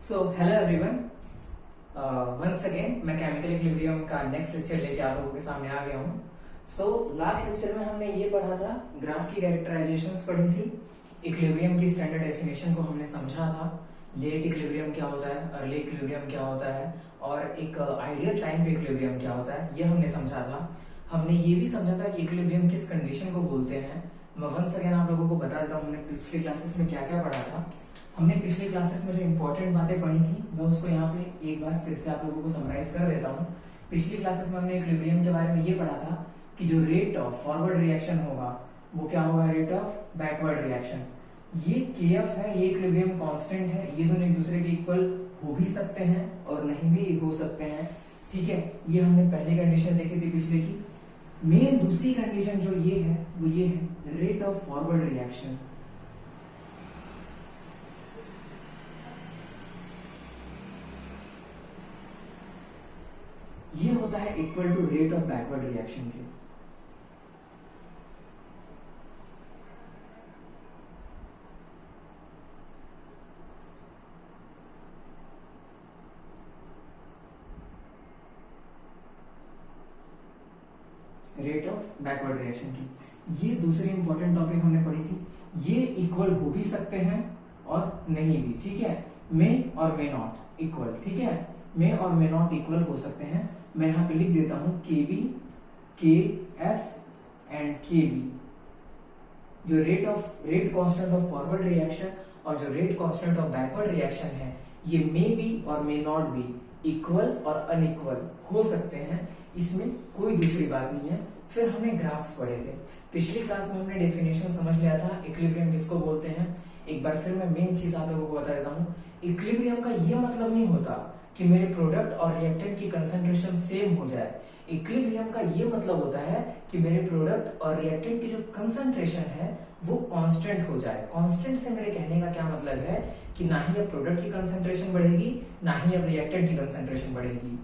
Hello everyone, once again मैं chemical equilibrium का next lecture लेके आप लोगों के सामने आ गया हूँ। लास्ट लेक्चर में हमने ये पढ़ा था, ग्राफ की कैरेक्टराइजेशंस पढ़ी थी, इक्विलिब्रियम की स्टैंडर्ड डेफिनेशन को हमने समझा था, लेट इक्विलिब्रियम क्या होता है, अर्ली इक्विलिब्रियम क्या होता है और एक आइडियल टाइम पे इक्विलिब्रियम क्या होता है, ये हमने समझा था। हमने ये भी समझा था कि इक्विलिब्रियम किस कंडीशन को बोलते हैं। मैं वंस अगेन आप लोगों को बता देता हूँ हमने पिछली क्लासेस में क्या क्या पढ़ा था। हमने पिछली क्लासेस में जो इंपॉर्टेंट बातें पढ़ी थी मैं उसको यहाँ पे एक बार फिर से आप लोगों को समराइज कर देता हूँ। पिछली क्लासेस में हमने इक्विलिब्रियम के बारे में ये पढ़ा था कि जो रेट ऑफ फॉरवर्ड रिएक्शन होगा वो क्या होगा, रेट ऑफ बैकवर्ड रिएक्शन। ये केएफ है, ये इक्विलिब्रियम कांस्टेंट है, ये दोनों एक दूसरे के इक्वल हो भी सकते हैं और नहीं भी हो सकते हैं। ठीक है, ये हमने पहली कंडीशन देखी थी पिछले की। मेन दूसरी कंडीशन जो ये है वो ये है, रेट ऑफ फॉरवर्ड रिएक्शन। ये होता है equal to rate of backward reaction के। रेट ऑफ बैकवर्ड रिएक्शन की ये दूसरी इंपॉर्टेंट टॉपिक हमने पढ़ी थी। ये इक्वल हो भी सकते हैं और नहीं भी। ठीक है, मे और मे नॉट इक्वल। ठीक है, मे और मे नॉट इक्वल हो सकते हैं। मैं यहां पे लिख देता हूं के बी, के एफ एंड के बी। जो rate constant of forward reaction और जो rate constant of backward reaction है, ये मे बी और मे नॉट बी इक्वल और अनइक्वल हो सकते हैं। इसमें कोई दूसरी बात नहीं है। फिर हमने ग्राफ्स पढ़े थे पिछली क्लास में, हमने डेफिनेशन समझ लिया था इक्विलिब्रियम किसको बोलते हैं। एक बार फिर मैं मेन चीज आप लोगों को बता देता हूँ। इक्विलिब्रियम का ये मतलब नहीं होता कि मेरे प्रोडक्ट और रिएक्टेंट की कंसंट्रेशन सेम हो जाए। इक्विलिब्रियम का ये मतलब होता है कि मेरे प्रोडक्ट और रिएक्टेंट की जो कंसंट्रेशन है वो कांस्टेंट हो जाए। कांस्टेंट से मेरे कहने का क्या मतलब है कि ना ही अब प्रोडक्ट की कंसंट्रेशन बढ़ेगी ना ही अब रिएक्टेंट की कंसंट्रेशन बढ़ेगी।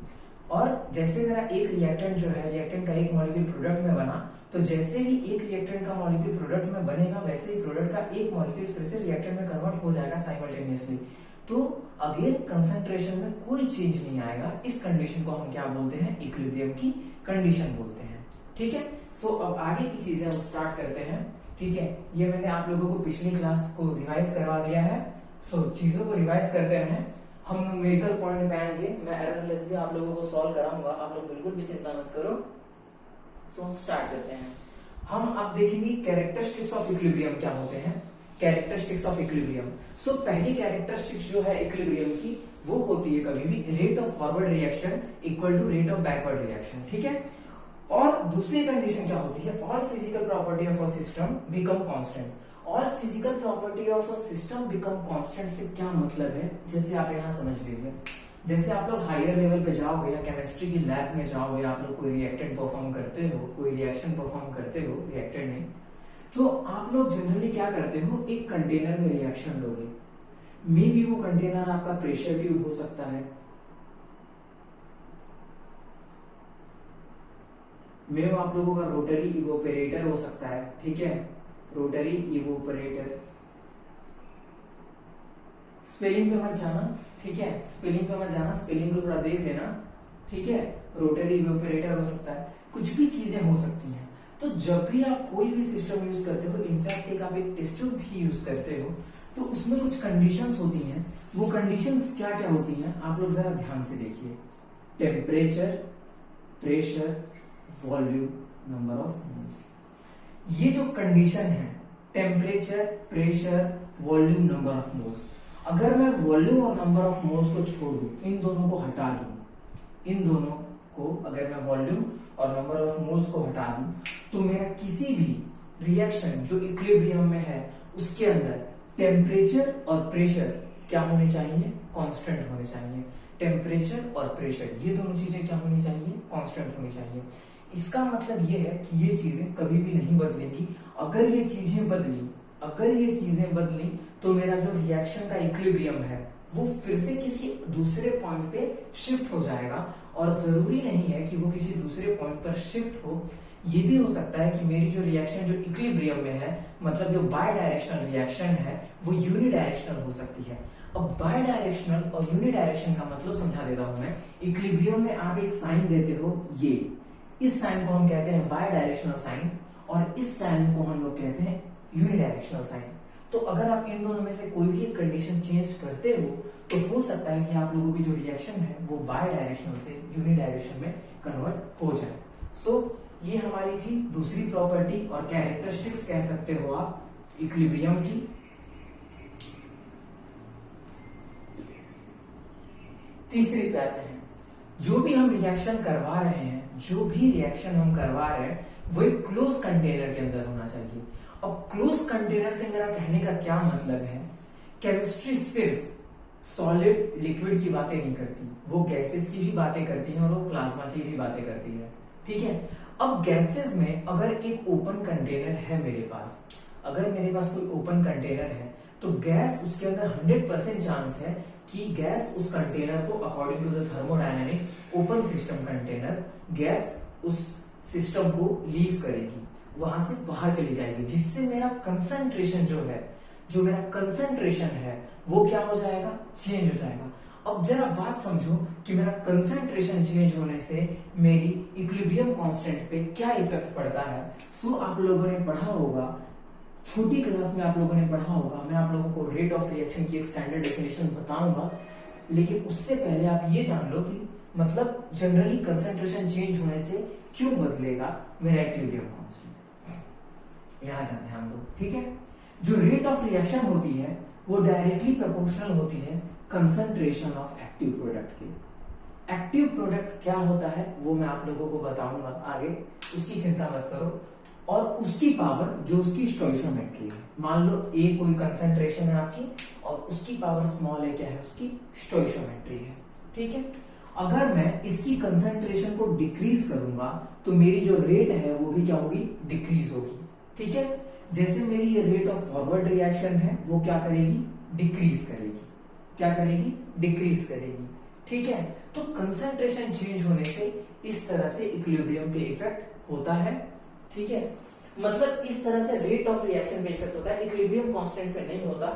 और जैसे मेरा एक रिएक्टेंट जो है, रिएक्टेंट का एक मॉलिक्यूल प्रोडक्ट में बना, तो जैसे ही एक रिएक्टेंट का मॉलिक्यूल प्रोडक्ट में बनेगा वैसे ही प्रोडक्ट का एक मॉलिक्यूल फिर से रिएक्टेंट में कन्वर्ट हो जाएगा साइमल्टेनियसली। तो अगेन कंसंट्रेशन में कोई चेंज नहीं आएगा। इस कंडीशन को हम क्या बोलते हैं, इक्विलिब्रियम की कंडीशन बोलते हैं। ठीक है, सो अब आगे की चीजें हम स्टार्ट करते हैं। ठीक है, ये मैंने आप लोगों को पिछली क्लास को रिवाइज करवा दिया है। सो चीजों को रिवाइज करते हैं। हम न्यूमेरिकल पॉइंट पे आएंगे, मैं एररलेस भी आप लोगों को सॉल्व कराऊंगा, आप लोग बिल्कुल भी चिंता मत करो। सो स्टार्ट करते हैं। हम अब देखेंगे कैरेक्टरिस्टिक्स ऑफ इक्विलिब्रियम क्या होते हैं। Characteristics of equilibrium. सो पहली कैरेक्टरिस्टिक्स जो है इक्विलिब्रियम की वो होती है कभी भी rate of forward reaction equal to rate of backward reaction. ठीक है, और दूसरी कंडीशन क्या होती है, all physical property of a system become constant. All physical property of a system become constant से क्या मतलब है, जैसे आप यहां समझ लीजिए। जैसे आप लोग हायर लेवल पे जाओगे या केमिस्ट्री की लैब में जाओगे, आप लोग कोई रिएक्टेंट परफॉर्म करते हो, कोई रिएक्शन परफॉर्म करते हो रिएक्टेंट में, तो आप लोग जनरली क्या करते हो, एक कंटेनर में रिएक्शन लोगे। मे बी वो कंटेनर आपका प्रेशर ट्यूब हो सकता है, मे आप लोगों का रोटरी इवोपरेटर हो सकता है। ठीक है, रोटरी इवोपरेटर। स्पेलिंग पे मत जाना, ठीक है, स्पेलिंग पे मत जाना, स्पेलिंग को थोड़ा देख लेना। ठीक है, रोटरी इवोपरेटर हो सकता है, कुछ भी चीजें हो सकती हैं। तो जब भी आप कोई भी सिस्टम यूज करते हो, इनफैक्ट एक आप एक टेस्ट ट्यूब भी यूज करते हो, तो उसमें कुछ कंडीशंस होती हैं। वो कंडीशंस क्या क्या होती हैं आप लोग जरा ध्यान से देखिए। Temperature, pressure, volume, number of moles. ये जो कंडीशन है, temperature, pressure, volume, number of moles, अगर मैं वॉल्यूम और नंबर ऑफ मोल्स को छोड़ दूं, इन दोनों को हटा दूं, इन दोनों को अगर मैं वॉल्यूम और नंबर ऑफ मोल्स को हटा दूं, तो मेरा किसी भी रिएक्शन जो इक्विलिब्रियम में है उसके अंदर टेम्परेचर और प्रेशर क्या होने चाहिए, कांस्टेंट होने चाहिए। टेम्परेचर और प्रेशर ये दोनों चीजें क्या होनी चाहिए, कांस्टेंट होनी चाहिए। इसका मतलब ये है कि ये चीजें कभी भी नहीं बदलेंगी। अगर ये चीजें बदली तो मेरा जो रिएक्शन का इक्विलिब्रियम है वो फिर से किसी दूसरे पॉइंट पे शिफ्ट हो जाएगा। और जरूरी नहीं है कि वो किसी दूसरे पॉइंट पर शिफ्ट हो, ये भी हो सकता है कि मेरी जो रिएक्शन जो इक्विलिब्रियम में है, मतलब जो बाय डायरेक्शनल रिएक्शन है, वो यूनिडायरेक्शनल हो सकती है। अब बाय डायरेक्शनल और यूनिडायरेक्शन का मतलब समझा देता हूं मैं। इक्विलिब्रियम में आप एक साइन देते हो, ये इस साइन को हम कहते हैं बाय डायरेक्शनल साइन, और इस साइन को हम लोग कहते हैं यूनिडायरेक्शनल साइन। तो अगर आप इन दोनों में से कोई भी एक कंडीशन चेंज करते हो तो हो सकता है कि आप लोगों की जो रिएक्शन है वो बाय डायरेक्शनल से यूनिडायरेक्शन में कन्वर्ट हो जाए। सो ये हमारी थी दूसरी प्रॉपर्टी और कैरेक्टरिस्टिक्स कह सकते हो आप इक्विलिब्रियम की। तीसरी पे आते हैं, जो भी हम रिएक्शन करवा रहे हैं, जो भी रिएक्शन हम करवा रहे हैं वो एक क्लोज कंटेनर के अंदर होना चाहिए। अब क्लोज कंटेनर से मेरा कहने का क्या मतलब है, केमिस्ट्री सिर्फ सॉलिड लिक्विड की बातें नहीं करती, वो गैसेस की भी बातें करती है और वो प्लाज्मा की भी बातें करती है, ठीक है। अब गैसेस में अगर एक ओपन कंटेनर है मेरे पास, अगर मेरे पास कोई ओपन कंटेनर है तो गैस उसके अंदर 100% चांस है कि गैस उस कंटेनर को according to the thermodynamics open system container gas उस सिस्टम को लीव करेगी, वहां से बाहर चली जाएगी, जिससे मेरा कंसंट्रेशन जो है, जो मेरा कंसंट्रेशन है वो क्या हो जाएगा, चेंज हो जाएगा। अब जरा बात समझो कि मेरा कंसंट्रेशन चेंज होने से मेरी इक्विलिब्रियम कांस्टेंट पे क्या इफेक्ट पड़ता है। सो आप लोगों ने पढ़ा होगा, छोटी क्लास में आप लोगों ने पढ़ा होगा, मैं आप लोगों को रेट ऑफ रिएक्शन की एक स्टैंडर्ड डेफिनेशन बताऊंगा, लेकिन उससे पहले आप ये जान लो कि मतलब जनरली कंसंट्रेशन चेंज होने से क्यों बदलेगा मेरा इक्विलिब्रियम कांस्टेंट। यहां जाते हैं हम लोग, ठीक है। जो रेट ऑफ रिएक्शन होती है वो डायरेक्टली प्रोपोर्शनल होती है कंसंट्रेशन ऑफ एक्टिव प्रोडक्ट के। एक्टिव प्रोडक्ट क्या होता है वो मैं आप लोगों को बताऊंगा आगे, उसकी चिंता मत करो। और उसकी पावर जो उसकी स्टोइशियोमेट्री है, मान लो ए कोई कंसंट्रेशन है आपकी और उसकी पावर स्मॉल ए क्या है, उसकी स्टोइशियोमेट्री है, ठीक है। अगर मैं इसकी कंसंट्रेशन को डिक्रीज करूंगा तो मेरी जो रेट है वो भी क्या होगी, डिक्रीज होगी, ठीक है। जैसे मेरी ये रेट ऑफ फॉरवर्ड रिएक्शन है वो क्या करेगी, डिक्रीज करेगी, क्या करेगी, डिक्रीज करेगी, ठीक है। तो कंसंट्रेशन चेंज होने से इस तरह से इक्विलिब्रियम पे इफेक्ट होता है, ठीक है। मतलब इस तरह से रेट ऑफ रिएक्शन पे इफेक्ट होता है, इक्विलिब्रियम कांस्टेंट पे नहीं होता।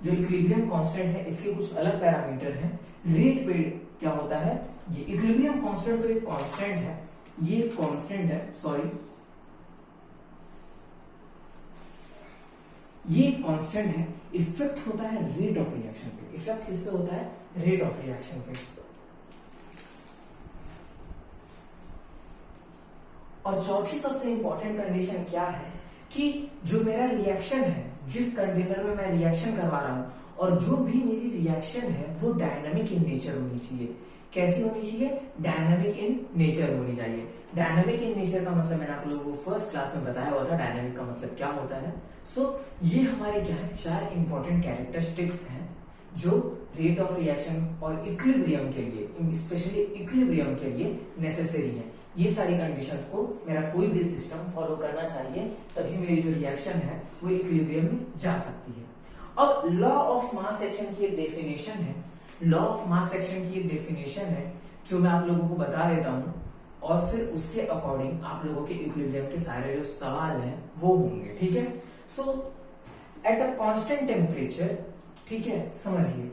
जो इक्विलिब्रियम कांस्टेंट है इसके कुछ अलग पैरामीटर हैं, रेट पे क्या होता है, ये इक्विलिब्रियम कांस्टेंट तो एक कांस्टेंट है, ये कांस्टेंट है, सॉरी ये कांस्टेंट है, इफेक्ट होता है रेट ऑफ रिएक्शन पे। इफेक्ट किस पे होता है, रेट ऑफ रिएक्शन पे। और चौथी सबसे इंपॉर्टेंट कंडीशन क्या है कि जो मेरा रिएक्शन है, जिस कंटेनर में मैं रिएक्शन करवा रहा हूं, और जो भी मेरी रिएक्शन है वो डायनामिक इन नेचर होनी चाहिए। कैसी होनी चाहिए, डायनामिक इन नेचर होनी चाहिए। डायनामिक इन नेचर का मतलब मैंने आप लोगों को फर्स्ट क्लास में बताया हुआ था, डायनामिक का मतलब क्या होता है। सो ये हमारे क्या है, 4 इंपॉर्टेंट कैरेक्टरिस्टिक्स हैं जो रेट ऑफ रिएक्शन और इक्विलिब्रियम के लिए, स्पेशली इक्विलिब्रियम के लिए नेसेसरी है। ये सारी कंडीशंस को मेरा कोई भी सिस्टम फॉलो करना चाहिए, तभी मेरी जो रिएक्शन है वो इक्विलिब्रियम में जा सकती है। अब लॉ ऑफ मास एक्शन की एक डेफिनेशन है, लॉ ऑफ मास एक्शन की एक डेफिनेशन है जो मैं आप लोगों को बता देता हूं, और फिर उसके अकॉर्डिंग आप लोगों के इक्विलिब्रियम के सारे जो सवाल हैं वो होंगे, ठीक है। सो एट अ कांस्टेंट टेम्परेचर, ठीक है, समझिए,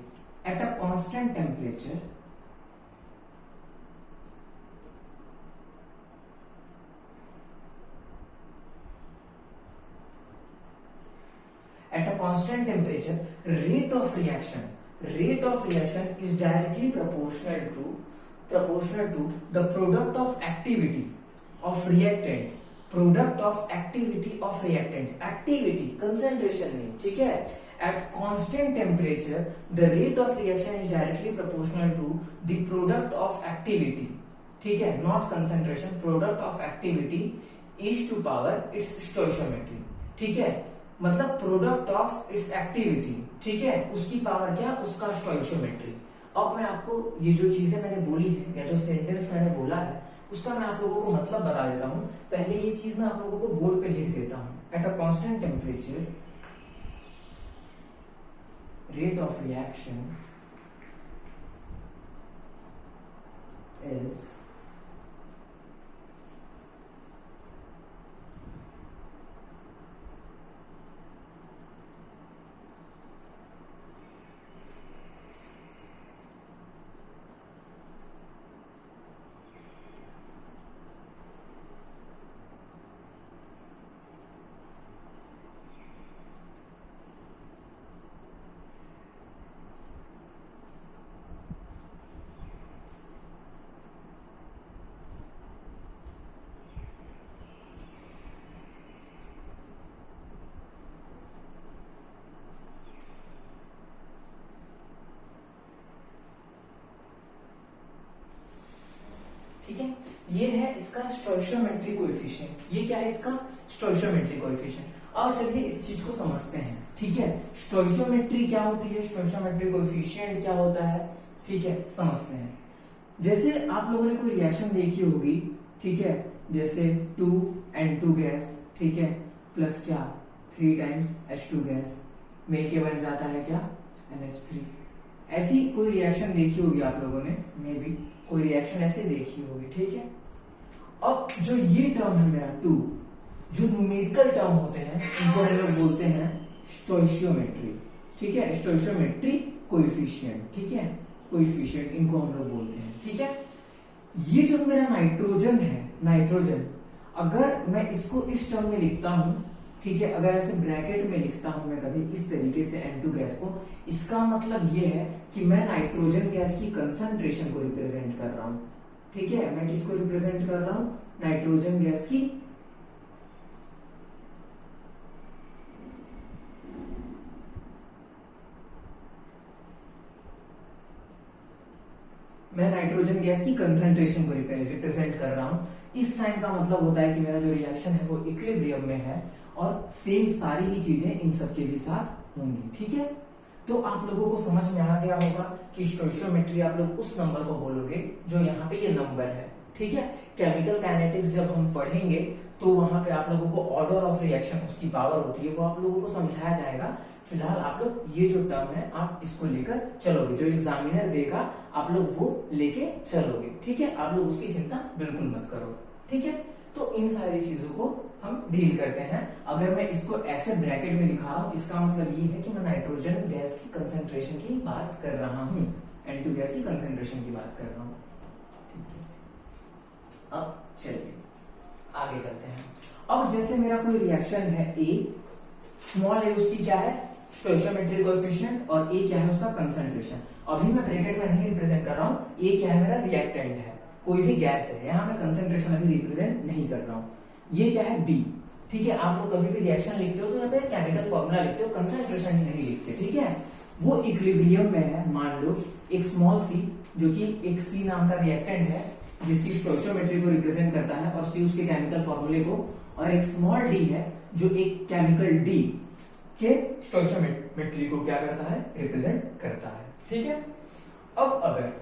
at a constant temperature at a constant temperature, rate of reaction is directly proportional to the product of activity of reactant, activity concentration नहीं, ठीक है। at constant temperature the rate of reaction is directly proportional to the product of activity, ठीक है, not concentration, product of activity is to power its stoichiometry, ठीक है। मतलब product of its activity, ठीक है, उसकी पावर क्या, उसका स्टोइशियोमेट्री। अब मैं आपको ये जो चीजें मैंने बोली है या जो सेंटेंस मैंने बोला है उसका मैं आप लोगों को मतलब बता देता हूं। पहले ये चीज मैं आप लोगों को बोर्ड पे लिख देता हूं। At a constant temperature rate of reaction is इसका स्टोइशियोमेट्रिक कोएफिशिएंट। ये क्या है इसका स्टोइशियोमेट्रिक कोएफिशिएंट। अब चलिए इस चीज को समझते हैं, ठीक है। स्टोइशियोमेट्री क्या होती है, स्टोइशियोमेट्रिक कोएफिशिएंट क्या होता है, ठीक है, समझते हैं। जैसे आप लोगों ने कोई रिएक्शन देखी होगी, ठीक है, जैसे 2N2 गैस, ठीक है, प्लस क्या 3 टाइम्स H2 गैस मिलके बन जाता है क्या NH3। ऐसी कोई रिएक्शन देखी होगी आप लोगों ने, मे बी कोई रिएक्शन ऐसे देखी होगी, ठीक है। अब जो ये टर्म है मेरा 2, जो न्यूमेरिकल टर्म होते हैं इनको हम लोग बोलते हैं स्टोइशियोमेट्री, ठीक है, स्टोइशियोमेट्री कोएफिशिएंट, ठीक है, कोएफिशिएंट इनको हम लोग बोलते हैं, ठीक है। ये जो मेरा नाइट्रोजन है, नाइट्रोजन अगर मैं इसको इस टर्म में लिखता हूं, ठीक है, अगर ऐसे ब्रैकेट में लिखता हूं मैं कभी इस तरीके से N2 गैस को, इसका मतलब ये है कि मैं नाइट्रोजन गैस की कंसंट्रेशन को रिप्रेजेंट कर रहा हूं, ठीक है। मैं किसको रिप्रेजेंट कर रहा हूं, नाइट्रोजन गैस की मैं नाइट्रोजन गैस की कंसंट्रेशन को रिप्रेजेंट कर रहा हूं। इस साइन का मतलब होता है कि मेरा जो रिएक्शन है वो इक्विलिब्रियम में है और सेम सारी ही चीजें इन सबके भी साथ होंगी, ठीक है। तो आप लोगों को समझ में आ गया होगा कि स्टोइशियोमेट्री आप लोग उस नंबर को बोलोगे जो यहाँ पे ये नंबर है, ठीक है। केमिकल काइनेटिक्स जब हम पढ़ेंगे तो वहां पे आप लोगों को ऑर्डर ऑफ रिएक्शन उसकी पावर होती है वो आप लोगों को समझाया जाएगा। फिलहाल आप लोग ये जो टर्म है आप इसको लेकर चलोगे, जो एग्जामिनर देगा आप लोग वो लेके चलोगे, ठीक है। आप लोग उसकी चिंता बिल्कुल मत करो, ठीक है। तो इन सारी चीजों को हम डील करते हैं। अगर मैं इसको ऐसे ब्रैकेट में दिखा रहा हूं, इसका मतलब ये है कि मैं नाइट्रोजन गैस की कंसंट्रेशन की बात कर रहा हूं, N2 गैस की कंसंट्रेशन की बात कर रहा हूं, ठीक है। अब चलिए आगे चलते हैं। अब जैसे मेरा कोई रिएक्शन है A, स्मॉल a उसकी क्या है स्टोइशियोमेट्रिक कोएफिशिएंट और A क्या है उसका कंसंट्रेशन। अभी मैं ब्रैकेट में नहीं रिप्रेजेंट कर रहा हूं, A क्या है मेरा रिएक्टेंट है, कोई भी गैस है, यहाँ मैं कंसंट्रेशन अभी रिप्रेजेंट नहीं कर रहा हूँ। ये क्या है B, ठीक है। आप लोग कभी भी रिएक्शन लिखते हो तो यहाँ पे केमिकल फॉर्मूला लिखते हो, कंसंट्रेशन ही नहीं लिखते, ठीक है। वो इक्विलिब्रियम में है। मान लो एक स्मॉल c जो कि एक C नाम का रिएक्टेंट है जिसकी स्टोइशियोमेट्री को रिप्रेजेंट करता है और C उसके केमिकल फॉर्मूले को, और एक स्मॉल d है जो एक केमिकल D के स्टोइशियोमेट्री को क्या करता है रिप्रेजेंट करता है, ठीक है। अब अगर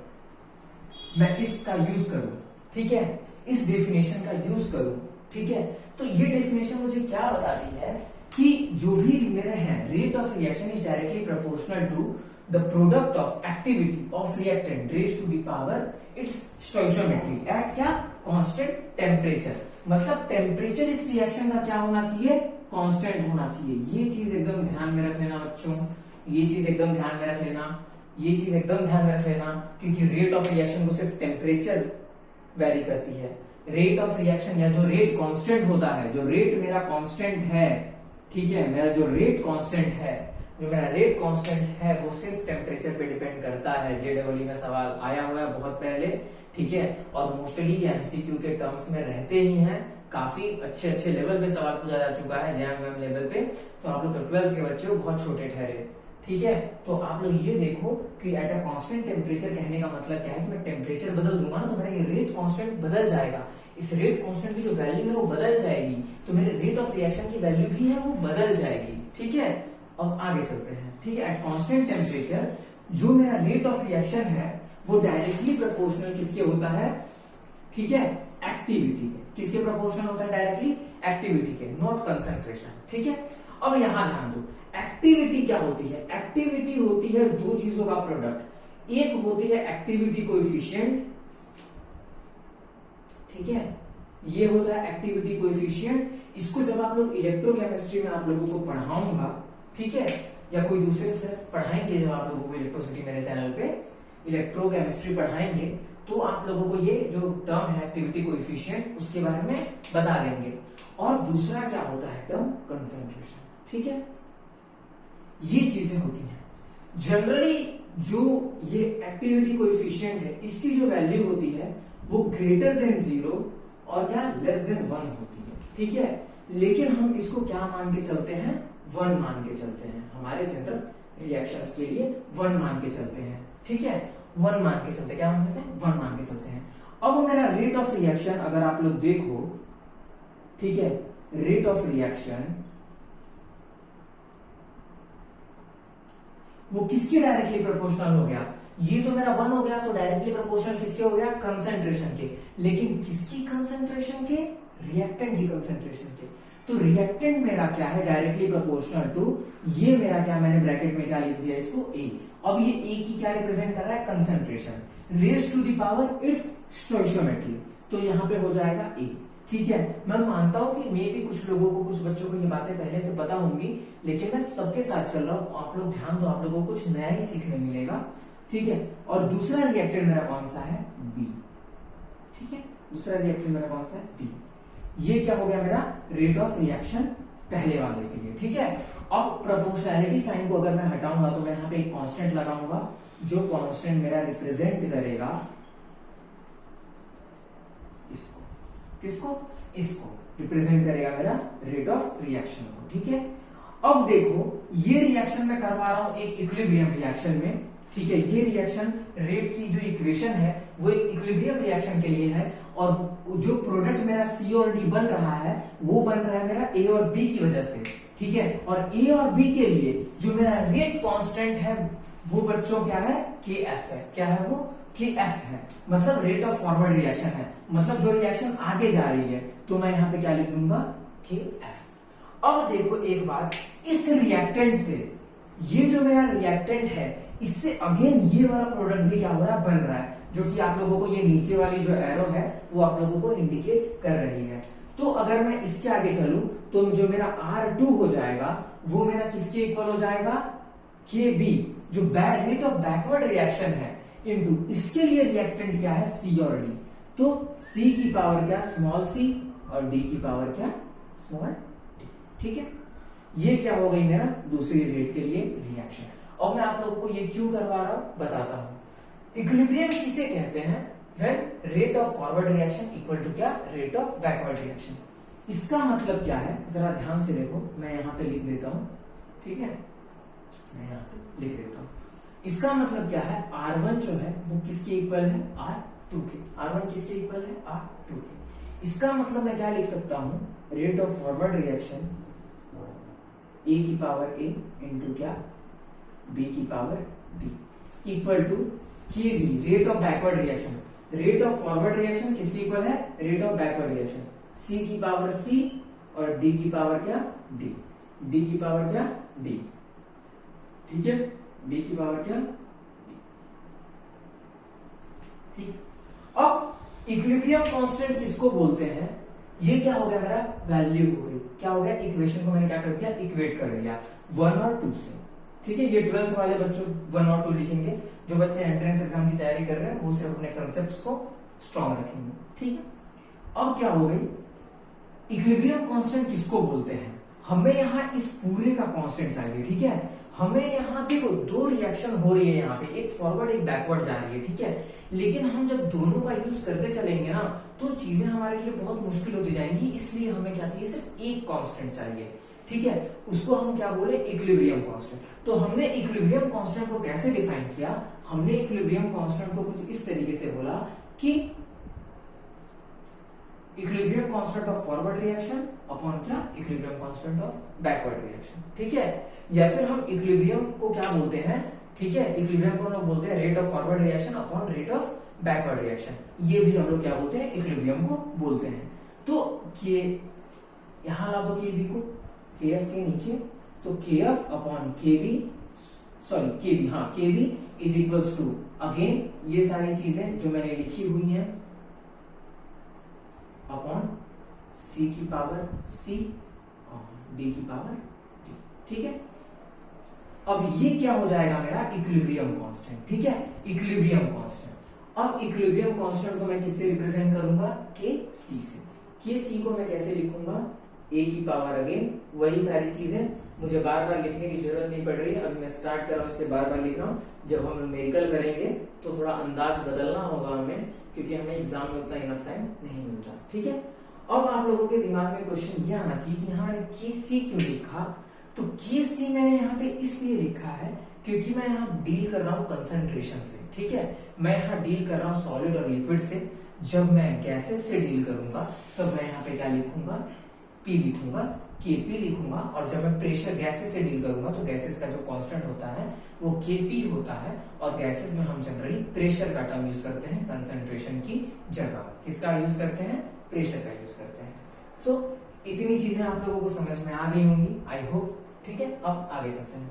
मैं इसका यूज करूं, ठीक है, इस डेफिनेशन का यूज करूं, ठीक है, तो ये डेफिनेशन मुझे क्या बताती है कि जो भी मेरे हैं rate of reaction is directly proportional to the product of activity of reactant raised to the power its stoichiometry at क्या कांस्टेंट टेम्परेचर। मतलब टेम्परेचर इस रिएक्शन का क्या होना चाहिए, कांस्टेंट होना चाहिए। ये चीज एकदम ध्यान में रख लेना बच्चों, ये चीज एकदम ध्यान में रख लेना, ये चीज एकदम ध्यान में रख लेना, क्योंकि रेट ऑफ रिएक्शन को सिर्फ टेम्परेचर वेरी करती है। रेट ऑफ रिएक्शन या जो रेट कांस्टेंट होता है, जो रेट मेरा कांस्टेंट है, ठीक है, मेरा जो रेट कांस्टेंट है, जो मेरा रेट कांस्टेंट है वो सिर्फ टेम्परेचर पे डिपेंड करता है। जेडब्ल्यू में सवाल आया हुआ है बहुत पहले, ठीक है, और मोस्टली एमसीक्यू के टर्म्स में रहते ही हैं। काफी अच्छे अच्छे लेवल पे सवाल पूछा जा चुका है जैम लेवल पे, तो आप लोग 12th के बच्चे हो बहुत छोटे ठहरे, ठीक है। तो आप लोग ये देखो कि एट अ कांस्टेंट टेम्परेचर कहने का मतलब क्या है कि मैं टेम्परेचर बदल दूंगा ना तो मेरा ये रेट कांस्टेंट बदल जाएगा। इस रेट कांस्टेंट की जो वैल्यू है वो बदल जाएगी, तो मेरे रेट ऑफ रिएक्शन की वैल्यू भी है वो बदल जाएगी, ठीक है। अब आगे चलते हैं, ठीक है। एट कांस्टेंट टेम्परेचर जो मेरा रेट ऑफ रिएक्शन है वो डायरेक्टली प्रोपोर्शनल किसके होता है, ठीक है, एक्टिविटी के। किसके प्रोपोर्शनल होता है, डायरेक्टली एक्टिविटी के, नॉट कंसंट्रेशन, ठीक है। अब यहां ध्यान दो, एक्टिविटी क्या होती है, एक्टिविटी होती है दो चीजों का प्रोडक्ट। एक होती है एक्टिविटी कोएफिशिएंट, ठीक है, ये होता है एक्टिविटी कोएफिशिएंट। इसको जब आप लोग इलेक्ट्रोकेमिस्ट्री में आप लोगों को पढ़ाऊंगा, ठीक है, या कोई दूसरे से पढ़ाएंगे, जब आप लोगों को इलेक्ट्रोसिटी मेरे चैनल पे इलेक्ट्रोकेमिस्ट्री पढ़ाएंगे तो आप लोगों को ये जो टर्म है एक्टिविटी कोएफिशिएंट उसके बारे में बता देंगे। और दूसरा क्या होता है टर्म कंसंट्रेशन, ठीक है। ये चीजें होती हैं जनरली। जो ये एक्टिविटी कोएफिशिएंट है इसकी जो वैल्यू होती है वो ग्रेटर देन 0 और क्या लेस देन 1 होती है, ठीक है। लेकिन हम इसको क्या मान के चलते हैं, 1 मान के चलते हैं। हमारे जनरल रिएक्शंस के लिए 1 मान के चलते हैं, ठीक है, 1 मान के चलते, क्या मान सकते हैं, 1 मान के चलते हैं। अब मेरा रेट ऑफ रिएक्शन अगर आप लोग देखो, ठीक है, रेट ऑफ रिएक्शन वो किसके डायरेक्टली प्रोपोर्शनल हो गया? ये तो मेरा 1 हो गया, तो डायरेक्टली प्रोपोर्शनल किसके हो गया? कंसेंट्रेशन के। लेकिन किसकी कंसेंट्रेशन के? रिएक्टेंट की कंसेंट्रेशन के। तो रिएक्टेंट मेरा क्या है? डायरेक्टली प्रोपोर्शनल टू, ये मेरा क्या, मैंने ब्रैकेट में क्या लिख दिया इसको, ए। अब ये ए की क्या रिप्रेजेंट कर रहा है? Concentration raise to the power its stoichiometry, तो यहां पे हो जाएगा ए। ठीक है, मैं मानता हूं कि मे भी कुछ लोगों को, कुछ बच्चों को ये बातें पहले से पता होंगी, लेकिन मैं सबके साथ चल रहा हूं, आप लोग ध्यान दो, आप लोगों को कुछ नया ही सीखने मिलेगा। ठीक है, और दूसरा रिएक्टेंट मेरा कौन सा है? बी। ठीक है, दूसरा रिएक्टेंट मेरा कौन सा है? बी। ये क्या हो गया मेरा? रेट ऑफ रिएक्शन पहले वाले के लिए। ठीक है, अब प्रोपोर्शनैलिटी साइन को अगर मैं हटाऊंगा तो मैं यहां पे एक कांस्टेंट लगाऊंगा, जो कांस्टेंट मेरा रिप्रेजेंट करेगा इसको। किसको? इसको रिप्रेजेंट करेगा मेरा रेट ऑफ रिएक्शन को। ठीक है, अब देखो ये रिएक्शन मैं करवा रहा हूं एक इक्विलिब्रियम रिएक्शन में। ठीक है, ये रिएक्शन रेट की जो इक्वेशन है वो एक इक्विलिब्रियम रिएक्शन के लिए है, और जो प्रोडक्ट मेरा सी और डी बन रहा है वो बन रहा है मेरा ए और बी की वजह से। ठीक है, और ए और बी के लिए जो मेरा रेट कांस्टेंट है वो बच्चों क्या है? के एफ है। क्या है वो? के एफ है, मतलब रेट ऑफ फॉरवर्ड रिएक्शन है, मतलब जो रिएक्शन आगे जा रही है, तो मैं यहां पे क्या लिख दूंगा? के एफ। अब देखो एक बात, इस रिएक्टेंट से ये जो मेरा रिएक्टेंट है इससे अगेन ये वाला प्रोडक्ट भी क्या हो रहा है? बन रहा है, जो कि आप लोगों को ये नीचे वाली जो एरो है वो आप लोगों को इंडिकेट कर रही है। तो अगर मैं इसके आगे चलूं तो जो मेरा R2 हो जाएगा वो मेरा किसके इक्वल हो जाएगा? के बी, जो रेट ऑफ बैकवर्ड रिएक्शन है, इनटू इसके लिए रिएक्टेंट क्या है? सी और डी। तो सी की पावर क्या? स्मॉल सी, और डी की पावर क्या? Small D. ठीक है, ये क्या हो गई मेरा दूसरी रेट के लिए रिएक्शन। और मैं आप लोगों को ये क्यों करवा रहा हूं बताता हूं। इक्विलिब्रियम किसे कहते हैं? When rate of forward reaction equal to क्या? Rate of backward reaction. इसका मतलब क्या है? जरा ध्यान से देखो, मैं यहां पे लिख देता हूं। ठीक है, मैं यहां पे लिख देता हूं। इसका मतलब क्या है? R1 जो है वो किसके इक्वल है? R2 के। R1 किसके इक्वल है? R2 के। इसका मतलब मैं क्या लिख सकता हूं? Rate of forward reaction A की पावर ए इंटू क्या? बी की power B equal to K B, rate of backward reaction. Rate of forward reaction किसके इक्वल है? Rate of backward reaction, C की पावर सी और D की power क्या? D. D की पावर क्या? डी। ठीक है, डी की पावर क्या? डी। ठीक, अब इक्विलिब्रियम कांस्टेंट किसको बोलते हैं? ये क्या हो गया मेरा? वैल्यू हो गई। क्या हो गया? इक्वेशन को मैंने क्या कर दिया? इक्वेट कर दिया 1 और 2 से। ठीक है, ये 12th वाले बच्चों 1 और 2 लिखेंगे, जो बच्चे एंट्रेंस एग्जाम की तैयारी कर रहे हैं वो सिर्फ अपने कंसेप्ट्स को स्ट्रॉन्ग रखेंगे। ठीक है, अब क्या हो गई? इक्विलिब्रियम कांस्टेंट किसको बोलते हैं? हमें यहाँ इस पूरे का कांस्टेंट चाहिए। ठीक है, हमें यहाँ देखो दो रिएक्शन हो रही है, यहाँ पे एक फॉरवर्ड एक बैकवर्ड जा रही है। ठीक है, लेकिन हम जब दोनों का यूज करते चलेंगे ना तो चीजें हमारे लिए बहुत मुश्किल होती जाएंगी, इसलिए हमें क्या चाहिए? सिर्फ एक कांस्टेंट चाहिए। ठीक है, उसको हम क्या बोले? Equilibrium constant. तो हमने इक्विलिब्रियम कांस्टेंट को कैसे डिफाइन किया? हमने इक्विलिब्रियम कांस्टेंट को कुछ इस तरीके से बोला कि equilibrium constant of forward reaction upon क्या? Equilibrium constant of backward reaction. ठीक है, या फिर हम इक्विलिब्रियम को क्या बोलते हैं? ठीक है, इक्विलिब्रियम को हम लोग बोलते हैं rate of forward reaction upon rate of backward reaction. ये भी हम लोग क्या बोलते हैं? इक्विलिब्रियम को बोलते हैं। तो के यहां ला दो के बी को के एफ के नीचे, तो K F upon K B, sorry K B, हाँ K B is equals to again ये सारी चीजें जो मैंने लिखी हुई हैं अपॉन सी की पावर सी डी की पावर डी। ठीक है, अब ये क्या हो जाएगा मेरा? Equilibrium constant. ठीक है, इक्विलिब्रियम कांस्टेंट। अब इक्विलिब्रियम कांस्टेंट को मैं किससे रिप्रेजेंट करूंगा? के सी से। के सी को मैं कैसे लिखूंगा? ए की पावर अगेन वही सारी चीजें, मुझे बार बार लिखने की जरूरत नहीं पड़ रही है, अभी मैं स्टार्ट कर रहा हूं इसलिए बार बार लिख रहा हूं। जब हम न्यूमेरिकल करेंगे तो थोड़ा अंदाज बदलना होगा हमें, क्योंकि हमें एग्जाम में उतना इनफ टाइम नहीं मिलता। ठीक है, अब आप लोगों के दिमाग में क्वेश्चन ये आना चाहिए कि यहाँ मैंने के सी क्यों लिखा? तो के सी मैंने यहाँ पे इसलिए लिखा है क्योंकि मैं यहाँ डील कर रहा हूँ कंसंट्रेशन से। ठीक है, मैं यहाँ डील कर रहा हूँ सॉलिड और लिक्विड से। जब मैं गैसेस से डील करूंगा तब मैं यहाँ पे क्या लिखूंगा, पी लिखूंगा, केपी लिखूंगा। और जब मैं प्रेशर गैसेस से डील करूंगा तो गैसेस का जो कांस्टेंट होता है वो केपी होता है। और गैसेस में हम जनरली प्रेशर का टर्म यूज करते हैं कंसंट्रेशन की जगह। किसका यूज करते हैं, प्रेशर का यूज करते हैं। सो इतनी चीजें आप लोगों को समझ में आ गई होंगी, आई होप। ठीक है, अब आगे चलते हैं।